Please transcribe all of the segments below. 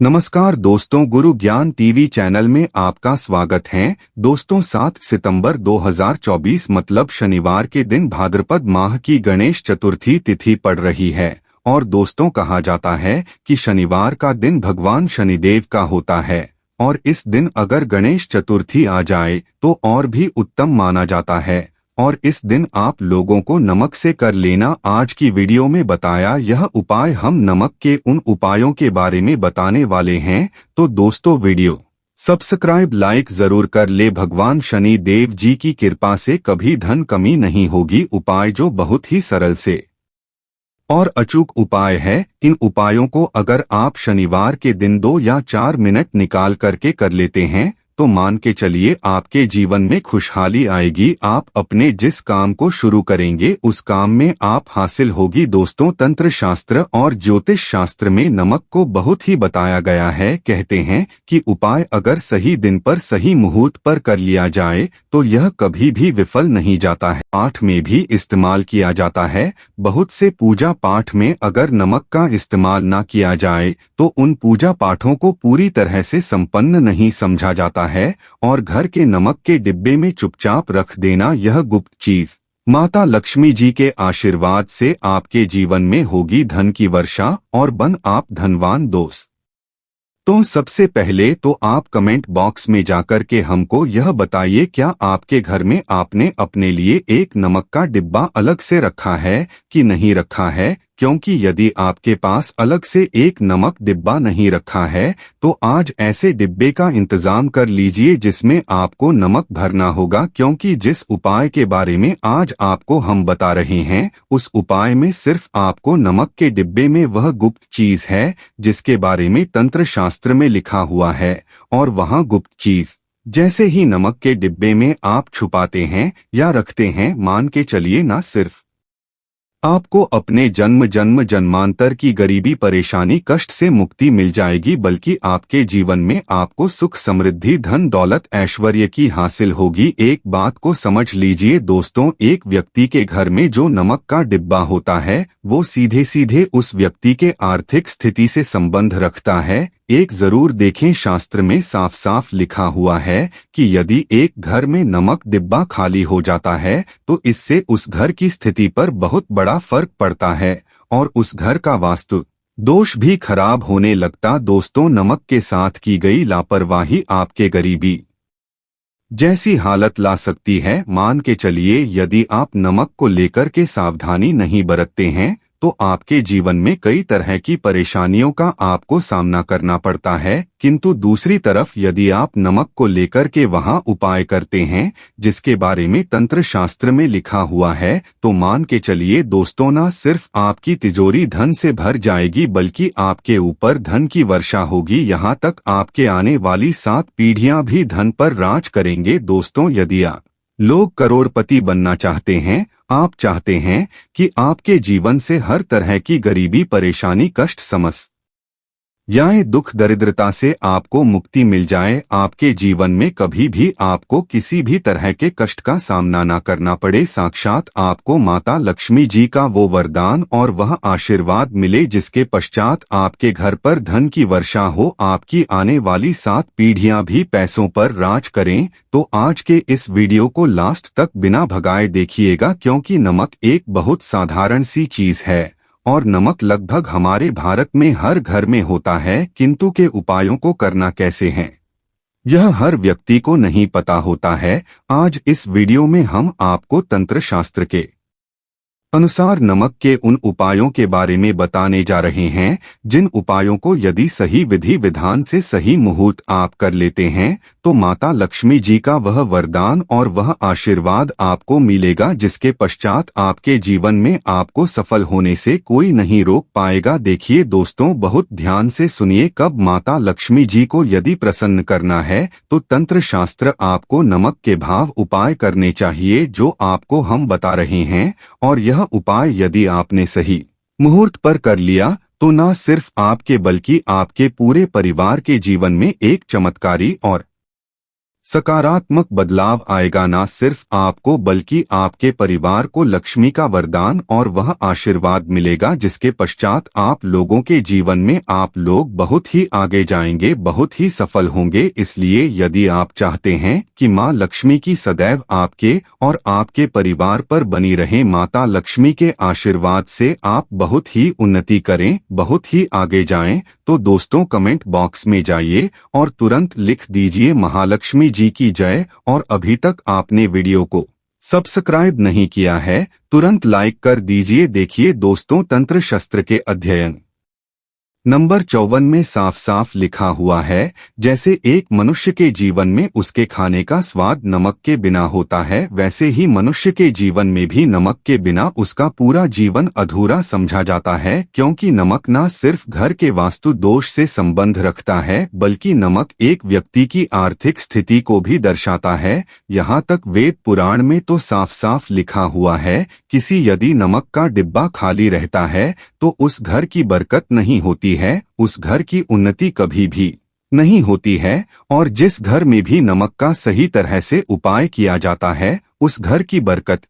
नमस्कार दोस्तों, गुरु ज्ञान टीवी चैनल में आपका स्वागत है। दोस्तों 7 सितंबर 2024 मतलब शनिवार के दिन भाद्रपद माह की गणेश चतुर्थी तिथि पड़ रही है। और दोस्तों कहा जाता है कि शनिवार का दिन भगवान शनिदेव का होता है और इस दिन अगर गणेश चतुर्थी आ जाए तो और भी उत्तम माना जाता है। और इस दिन आप लोगों को नमक से कर लेना। आज की वीडियो में बताया यह उपाय हम नमक के उन उपायों के बारे में बताने वाले हैं। तो दोस्तों वीडियो सब्सक्राइब लाइक जरूर कर ले। भगवान शनि देव जी की कृपा से कभी धन कमी नहीं होगी। उपाय जो बहुत ही सरल से और अचूक उपाय है। इन उपायों को अगर आप शनिवार के दिन 2 या 4 मिनट निकाल करके कर लेते हैं तो मान के चलिए आपके जीवन में खुशहाली आएगी। आप अपने जिस काम को शुरू करेंगे उस काम में आप हासिल होगी। दोस्तों तंत्र शास्त्र और ज्योतिष शास्त्र में नमक को बहुत ही बताया गया है। कहते हैं कि उपाय अगर सही दिन पर सही मुहूर्त पर कर लिया जाए तो यह कभी भी विफल नहीं जाता है। पाठ में भी इस्तेमाल किया जाता है। बहुत से पूजा पाठ में अगर नमक का इस्तेमाल ना किया जाए तो उन पूजा पाठों को पूरी तरह से संपन्न नहीं समझा जाता है। और घर के नमक के डिब्बे में चुपचाप रख देना यह गुप्त चीज माता लक्ष्मी जी के आशीर्वाद से आपके जीवन में होगी धन की वर्षा और बन आप धनवान। दोस्त तो सबसे पहले तो आप कमेंट बॉक्स में जाकर के हमको यह बताइए, क्या आपके घर में आपने अपने लिए एक नमक का डिब्बा अलग से रखा है कि नहीं रखा है? क्योंकि यदि आपके पास अलग से एक नमक डिब्बा नहीं रखा है तो आज ऐसे डिब्बे का इंतजाम कर लीजिए जिसमें आपको नमक भरना होगा। क्योंकि जिस उपाय के बारे में आज आपको हम बता रहे हैं उस उपाय में सिर्फ आपको नमक के डिब्बे में वह गुप्त चीज है जिसके बारे में तंत्र शास्त्र में लिखा हुआ है। और वहाँ गुप्त चीज जैसे ही नमक के डिब्बे में आप छुपाते हैं या रखते हैं, मान के चलिए ना सिर्फ आपको अपने जन्मांतर की गरीबी परेशानी कष्ट से मुक्ति मिल जाएगी बल्कि आपके जीवन में आपको सुख समृद्धि धन दौलत ऐश्वर्य की हासिल होगी। एक बात को समझ लीजिए दोस्तों, एक व्यक्ति के घर में जो नमक का डिब्बा होता है वो सीधे सीधे उस व्यक्ति के आर्थिक स्थिति से संबंध रखता है। एक जरूर देखें, शास्त्र में साफ साफ लिखा हुआ है कि यदि एक घर में नमक डिब्बा खाली हो जाता है तो इससे उस घर की स्थिति पर बहुत बड़ा फर्क पड़ता है और उस घर का वास्तु दोष भी खराब होने लगता। दोस्तों नमक के साथ की गई लापरवाही आपके गरीबी जैसी हालत ला सकती है। मान के चलिए यदि आप नमक को लेकर के सावधानी नहीं बरतते हैं तो आपके जीवन में कई तरह की परेशानियों का आपको सामना करना पड़ता है। किंतु दूसरी तरफ यदि आप नमक को लेकर के वहां उपाय करते हैं जिसके बारे में तंत्र शास्त्र में लिखा हुआ है तो मान के चलिए दोस्तों, ना सिर्फ आपकी तिजोरी धन से भर जाएगी बल्कि आपके ऊपर धन की वर्षा होगी। यहाँ तक आपके आने वाली 7 पीढ़ियां भी धन पर राज करेंगे। दोस्तों यदि आप लोग करोड़पति बनना चाहते हैं, आप चाहते हैं कि आपके जीवन से हर तरह की गरीबी परेशानी कष्ट समस्याएं दुख दरिद्रता से आपको मुक्ति मिल जाए, आपके जीवन में कभी भी आपको किसी भी तरह के कष्ट का सामना ना करना पड़े, साक्षात आपको माता लक्ष्मी जी का वो वरदान और वह आशीर्वाद मिले जिसके पश्चात आपके घर पर धन की वर्षा हो, आपकी आने वाली 7 पीढ़ियां भी पैसों पर राज करें। तो आज के इस वीडियो को लास्ट तक बिना भगाए देखिएगा क्योंकि नमक एक बहुत साधारण सी चीज है और नमक लगभग हमारे भारत में हर घर में होता है। किंतु के उपायों को करना कैसे है यह हर व्यक्ति को नहीं पता होता है। आज इस वीडियो में हम आपको तंत्र शास्त्र के अनुसार नमक के उन उपायों के बारे में बताने जा रहे हैं जिन उपायों को यदि सही विधि विधान से सही मुहूर्त आप कर लेते हैं तो माता लक्ष्मी जी का वह वरदान और वह आशीर्वाद आपको मिलेगा जिसके पश्चात आपके जीवन में आपको सफल होने से कोई नहीं रोक पाएगा। देखिए दोस्तों, बहुत ध्यान से सुनिए, कब माता लक्ष्मी जी को यदि प्रसन्न करना है तो तंत्र शास्त्र आपको नमक के भाव उपाय करने चाहिए जो आपको हम बता रहे हैं। और यह उपाय यदि आपने सही मुहूर्त पर कर लिया तो न सिर्फ आपके बल्कि आपके पूरे परिवार के जीवन में एक चमत्कारी और सकारात्मक बदलाव आएगा। न सिर्फ आपको बल्कि आपके परिवार को लक्ष्मी का वरदान और वह आशीर्वाद मिलेगा जिसके पश्चात आप लोगों के जीवन में आप लोग बहुत ही आगे जाएंगे, बहुत ही सफल होंगे। इसलिए यदि आप चाहते हैं कि माँ लक्ष्मी की सदैव आपके और आपके परिवार पर बनी रहे, माता लक्ष्मी के आशीर्वाद से आप बहुत ही उन्नति करें, बहुत ही आगे जाएं, तो दोस्तों कमेंट बॉक्स में जाइए और तुरंत लिख दीजिए महालक्ष्मी जी की जय। और अभी तक आपने वीडियो को सब्सक्राइब नहीं किया है तुरंत लाइक कर दीजिए। देखिए दोस्तों, तंत्र शस्त्र के अध्ययन नंबर 54 में साफ साफ लिखा हुआ है, जैसे एक मनुष्य के जीवन में उसके खाने का स्वाद नमक के बिना होता है, वैसे ही मनुष्य के जीवन में भी नमक के बिना उसका पूरा जीवन अधूरा समझा जाता है। क्योंकि नमक न सिर्फ घर के वास्तु दोष से संबंध रखता है बल्कि नमक एक व्यक्ति की आर्थिक स्थिति को भी दर्शाता है। यहाँ तक वेद पुराण में तो साफ साफ लिखा हुआ है, किसी यदि नमक का डिब्बा खाली रहता है तो उस घर की बरकत नहीं होती है, उस घर की उन्नति कभी भी नहीं होती है। और जिस घर में भी नमक का सही तरह से उपाय किया जाता है उस घर की बरकत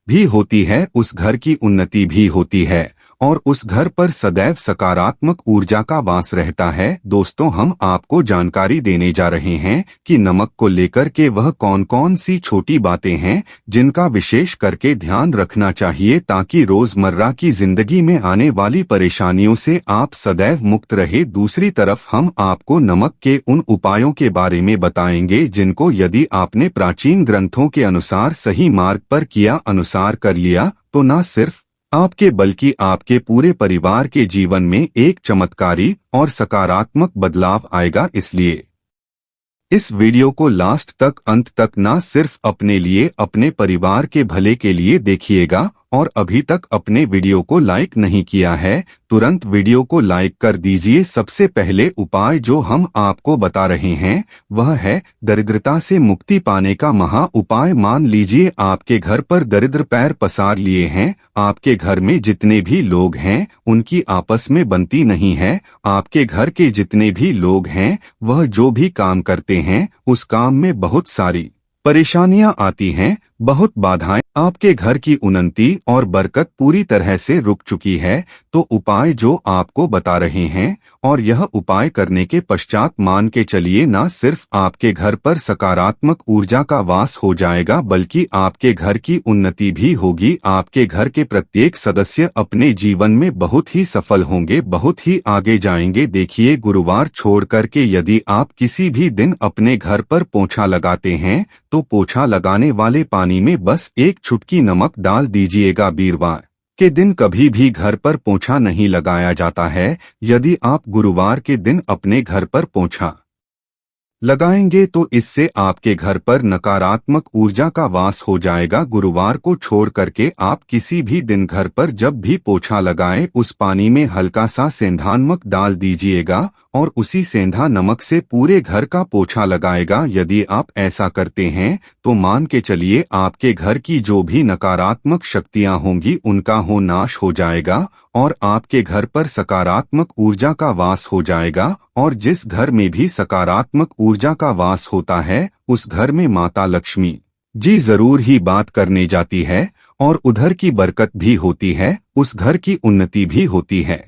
भी होती है, उस घर की उन्नति भी होती है और उस घर पर सदैव सकारात्मक ऊर्जा का वास रहता है। दोस्तों, हम आपको जानकारी देने जा रहे हैं कि नमक को लेकर के वह कौन कौन सी छोटी बातें हैं जिनका विशेष करके ध्यान रखना चाहिए ताकि रोजमर्रा की जिंदगी में आने वाली परेशानियों से आप सदैव मुक्त रहे। दूसरी तरफ हम आपको नमक के उन उपायों के बारे में बताएंगे जिनको यदि आपने प्राचीन ग्रंथों के अनुसार सही मार्ग पर किया, अनुसार कर लिया, तो न सिर्फ आपके बल्कि आपके पूरे परिवार के जीवन में एक चमत्कारी और सकारात्मक बदलाव आएगा। इसलिए इस वीडियो को लास्ट तक, अंत तक न सिर्फ अपने लिए, अपने परिवार के भले के लिए देखिएगा। और अभी तक अपने वीडियो को लाइक नहीं किया है तुरंत वीडियो को लाइक कर दीजिए। सबसे पहले उपाय जो हम आपको बता रहे हैं वह है दरिद्रता से मुक्ति पाने का महा उपाय। मान लीजिए आपके घर पर दरिद्र पैर पसार लिए हैं, आपके घर में जितने भी लोग हैं उनकी आपस में बनती नहीं है, आपके घर के जितने भी लोग हैं वह जो भी काम करते हैं उस काम में बहुत सारी परेशानियां आती हैं, बहुत बाधाएं, आपके घर की उन्नति और बरकत पूरी तरह से रुक चुकी है। तो उपाय जो आपको बता रहे हैं और यह उपाय करने के पश्चात मान के चलिए न सिर्फ आपके घर पर सकारात्मक ऊर्जा का वास हो जाएगा बल्कि आपके घर की उन्नति भी होगी। आपके घर के प्रत्येक सदस्य अपने जीवन में बहुत ही सफल होंगे, बहुत ही आगे जाएंगे। देखिए, गुरुवार छोड़ करके यदि आप किसी भी दिन अपने घर पर पोछा लगाते हैं तो पोछा लगाने वाले पानी में बस एक चुटकी नमक डाल दीजिएगा। वीरवार के दिन कभी भी घर पर पोछा नहीं लगाया जाता है। यदि आप गुरुवार के दिन अपने घर पर पोछा लगाएंगे तो इससे आपके घर पर नकारात्मक ऊर्जा का वास हो जाएगा। गुरुवार को छोड़ करके आप किसी भी दिन घर पर जब भी पोछा लगाएं उस पानी में हल्का सा सेंधा नमक डाल दीजिएगा और उसी सेंधा नमक से पूरे घर का पोछा लगाएगा। यदि आप ऐसा करते हैं तो मान के चलिए आपके घर की जो भी नकारात्मक शक्तियां होंगी उनका हो नाश हो जाएगा और आपके घर पर सकारात्मक ऊर्जा का वास हो जाएगा। और जिस घर में भी सकारात्मक ऊर्जा का वास होता है उस घर में माता लक्ष्मी जी जरूर ही बात करने जाती है और उधर की बरकत भी होती है, उस घर की उन्नति भी होती है।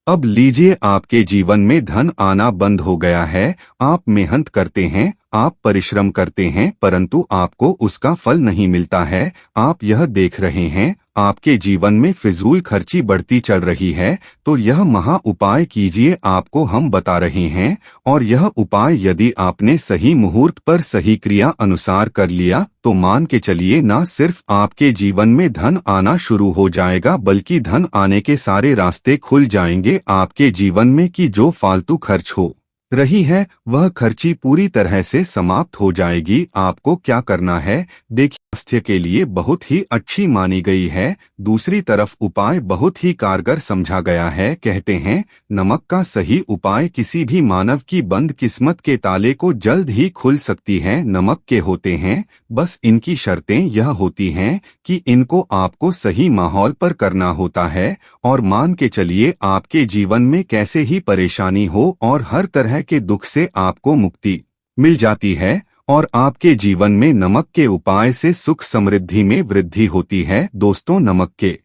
अब लीजिए, आपके जीवन में धन आना बंद हो गया है, आप मेहनत करते हैं, आप परिश्रम करते हैं परंतु आपको उसका फल नहीं मिलता है। आप यह देख रहे हैं आपके जीवन में फिजूल खर्ची बढ़ती चल रही है, तो यह महा उपाय कीजिए, आपको हम बता रहे हैं। और यह उपाय यदि आपने सही मुहूर्त पर सही क्रिया अनुसार कर लिया तो मान के चलिए न सिर्फ आपके जीवन में धन आना शुरू हो जाएगा बल्कि धन आने के सारे रास्ते खुल जाएंगे। आपके जीवन में की जो फालतू खर्च हो रही है वह खर्ची पूरी तरह से समाप्त हो जाएगी। आपको क्या करना है देखिए, स्वास्थ्य के लिए बहुत ही अच्छी मानी गई है। दूसरी तरफ उपाय बहुत ही कारगर समझा गया है। कहते हैं नमक का सही उपाय किसी भी मानव की बंद किस्मत के ताले को जल्द ही खुल सकती है। नमक के होते हैं, बस इनकी शर्तें यह होती हैं कि इनको आपको सही माहौल पर करना होता है। और मान के चलिए आपके जीवन में कैसे ही परेशानी हो और हर तरह के दुख से आपको मुक्ति मिल जाती है और आपके जीवन में नमक के उपाय से सुख समृद्धि में वृद्धि होती है। दोस्तों, नमक के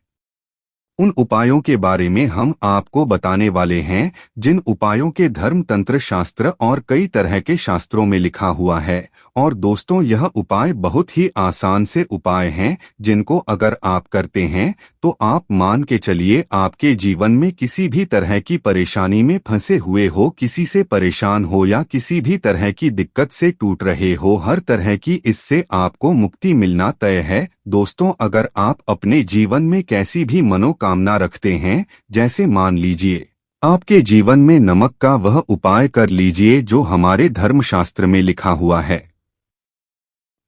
उन उपायों के बारे में हम आपको बताने वाले हैं जिन उपायों के धर्म तंत्र शास्त्र और कई तरह के शास्त्रों में लिखा हुआ है। और दोस्तों, यह उपाय बहुत ही आसान से उपाय हैं जिनको अगर आप करते हैं तो आप मान के चलिए आपके जीवन में किसी भी तरह की परेशानी में फंसे हुए हो, किसी से परेशान हो या किसी भी तरह की दिक्कत से टूट रहे हो, हर तरह की इससे आपको मुक्ति मिलना तय है। दोस्तों, अगर आप अपने जीवन में कैसी भी मनोकामना रखते हैं, जैसे मान लीजिए आपके जीवन में नमक का वह उपाय कर लीजिए जो हमारे धर्मशास्त्र में लिखा हुआ है।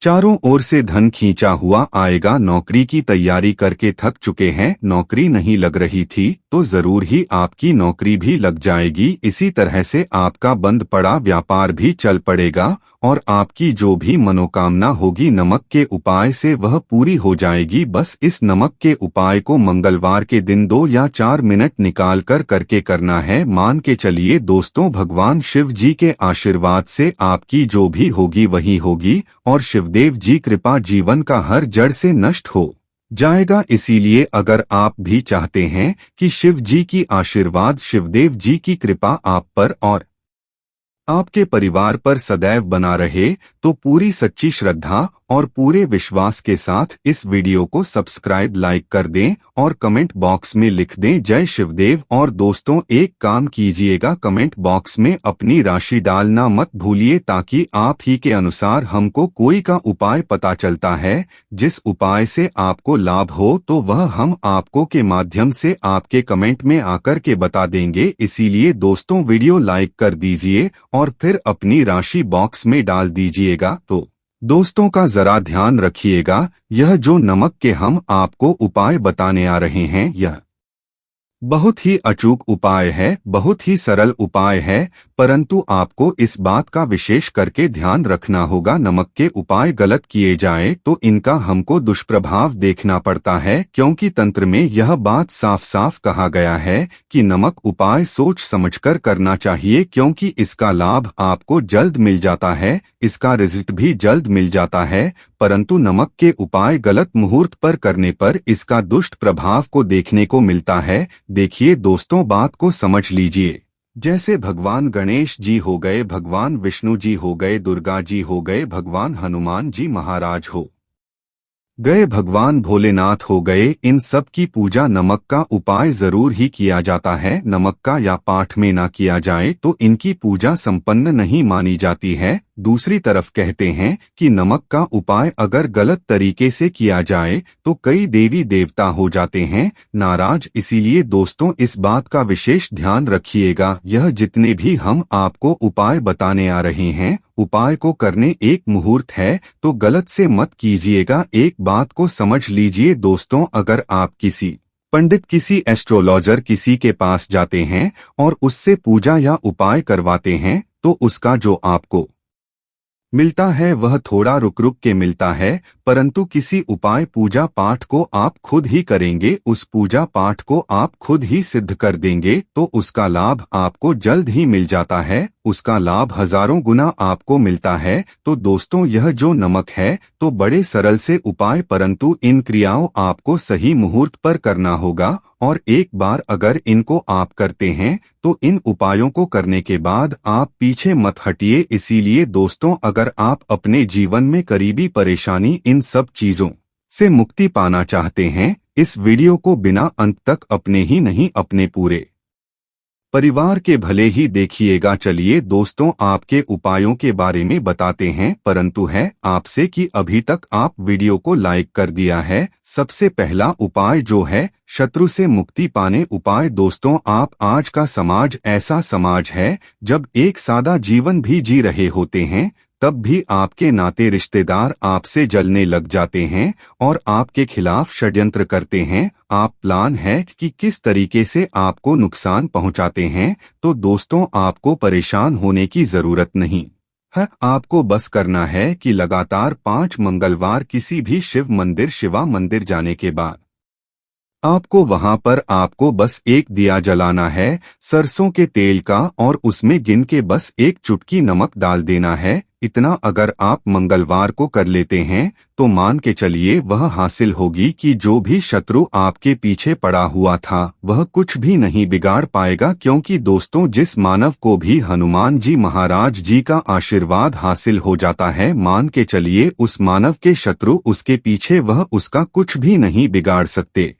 चारों ओर से धन खींचा हुआ आएगा। नौकरी की तैयारी करके थक चुके हैं, नौकरी नहीं लग रही थी तो जरूर ही आपकी नौकरी भी लग जाएगी। इसी तरह से आपका बंद पड़ा व्यापार भी चल पड़ेगा और आपकी जो भी मनोकामना होगी नमक के उपाय से वह पूरी हो जाएगी। बस इस नमक के उपाय को मंगलवार के दिन 2 या 4 मिनट निकाल कर करके करना है। मान के चलिए दोस्तों, भगवान शिव जी के आशीर्वाद से आपकी जो भी होगी वही होगी और शिवदेव जी कृपा जीवन का हर जड़ से नष्ट हो जाएगा। इसीलिए अगर आप भी चाहते हैं कि शिव जी की आशीर्वाद, शिवदेव जी की कृपा आप पर और आपके परिवार पर सदैव बना रहे, तो पूरी सच्ची श्रद्धा और पूरे विश्वास के साथ इस वीडियो को सब्सक्राइब, लाइक कर दें और कमेंट बॉक्स में लिख दें जय शिवदेव। और दोस्तों, एक काम कीजिएगा, कमेंट बॉक्स में अपनी राशि डालना मत भूलिए ताकि आप ही के अनुसार हमको कोई का उपाय पता चलता है। जिस उपाय से आपको लाभ हो तो वह हम आपको के माध्यम से आपके कमेंट में आकर के बता देंगे। इसीलिए दोस्तों, वीडियो लाइक कर दीजिए और फिर अपनी राशि बॉक्स में डाल दीजिएगा। तो दोस्तों का जरा ध्यान रखिएगा, यह जो नमक के हम आपको उपाय बताने आ रहे हैं यह बहुत ही अचूक उपाय है, बहुत ही सरल उपाय है, परंतु आपको इस बात का विशेष करके ध्यान रखना होगा। नमक के उपाय गलत किए जाए तो इनका हमको दुष्प्रभाव देखना पड़ता है, क्योंकि तंत्र में यह बात साफ साफ कहा गया है कि नमक उपाय सोच समझकर करना चाहिए, क्योंकि इसका लाभ आपको जल्द मिल जाता है, इसका रिजल्ट भी जल्द मिल जाता है। परंतु नमक के उपाय गलत मुहूर्त पर करने पर इसका दुष्ट प्रभाव को देखने को मिलता है। देखिए दोस्तों, बात को समझ लीजिए। जैसे भगवान गणेश जी हो गए, भगवान विष्णु जी हो गए, दुर्गा जी हो गए, भगवान हनुमान जी महाराज हो गए, भगवान भोलेनाथ हो गए, इन सब की पूजा नमक का उपाय जरूर ही किया जाता है। नमक का या पाठ में ना किया जाए तो इनकी पूजा संपन्न नहीं मानी जाती है। दूसरी तरफ कहते हैं कि नमक का उपाय अगर गलत तरीके से किया जाए तो कई देवी देवता हो जाते हैं नाराज। इसीलिए दोस्तों, इस बात का विशेष ध्यान रखिएगा। यह जितने भी हम आपको उपाय बताने आ रहे हैं, उपाय को करने एक मुहूर्त है तो गलत से मत कीजिएगा। एक बात को समझ लीजिए दोस्तों, अगर आप किसी पंडित, किसी एस्ट्रोलॉजर, किसी के पास जाते हैं और उससे पूजा या उपाय करवाते हैं तो उसका जो आपको मिलता है वह थोड़ा रुक रुक के मिलता है, परंतु किसी उपाय पूजा पाठ को आप खुद ही करेंगे, उस पूजा पाठ को आप खुद ही सिद्ध कर देंगे तो उसका लाभ आपको जल्द ही मिल जाता है, उसका लाभ हजारों गुना आपको मिलता है। तो दोस्तों, यह जो नमक है तो बड़े सरल से उपाय, परंतु इन क्रियाओं आपको सही मुहूर्त पर करना होगा। और एक बार अगर इनको आप करते हैं तो इन उपायों को करने के बाद आप पीछे मत हटिए। इसीलिए दोस्तों, अगर आप अपने जीवन में करीबी परेशानी, इन सब चीजों से मुक्ति पाना चाहते हैं, इस वीडियो को बिना अंत तक अपने ही नहीं अपने पूरे परिवार के भले ही देखिएगा। चलिए दोस्तों, आपके उपायों के बारे में बताते हैं, परंतु है आपसे कि अभी तक आप वीडियो को लाइक कर दिया है। सबसे पहला उपाय जो है शत्रु से मुक्ति पाने उपाय। दोस्तों, आप आज का समाज ऐसा समाज है जब एक सादा जीवन भी जी रहे होते हैं तब भी आपके नाते रिश्तेदार आपसे जलने लग जाते हैं और आपके खिलाफ षड्यंत्र करते हैं। आप प्लान है कि किस तरीके से आपको नुकसान पहुंचाते हैं। तो दोस्तों, आपको परेशान होने की जरूरत नहीं है, आपको बस करना है कि लगातार 5 मंगलवार किसी भी शिव मंदिर, शिवा मंदिर जाने के बाद आपको वहां पर आपको बस एक दिया जलाना है सरसों के तेल का और उसमें गिन के बस एक चुटकी नमक डाल देना है। इतना अगर आप मंगलवार को कर लेते हैं तो मान के चलिए वह हासिल होगी कि जो भी शत्रु आपके पीछे पड़ा हुआ था वह कुछ भी नहीं बिगाड़ पाएगा, क्योंकि दोस्तों जिस मानव को भी हनुमान जी महाराज जी का आशीर्वाद हासिल हो जाता है, मान के चलिए उस मानव के शत्रु उसके पीछे वह उसका कुछ भी नहीं बिगाड़ सकते।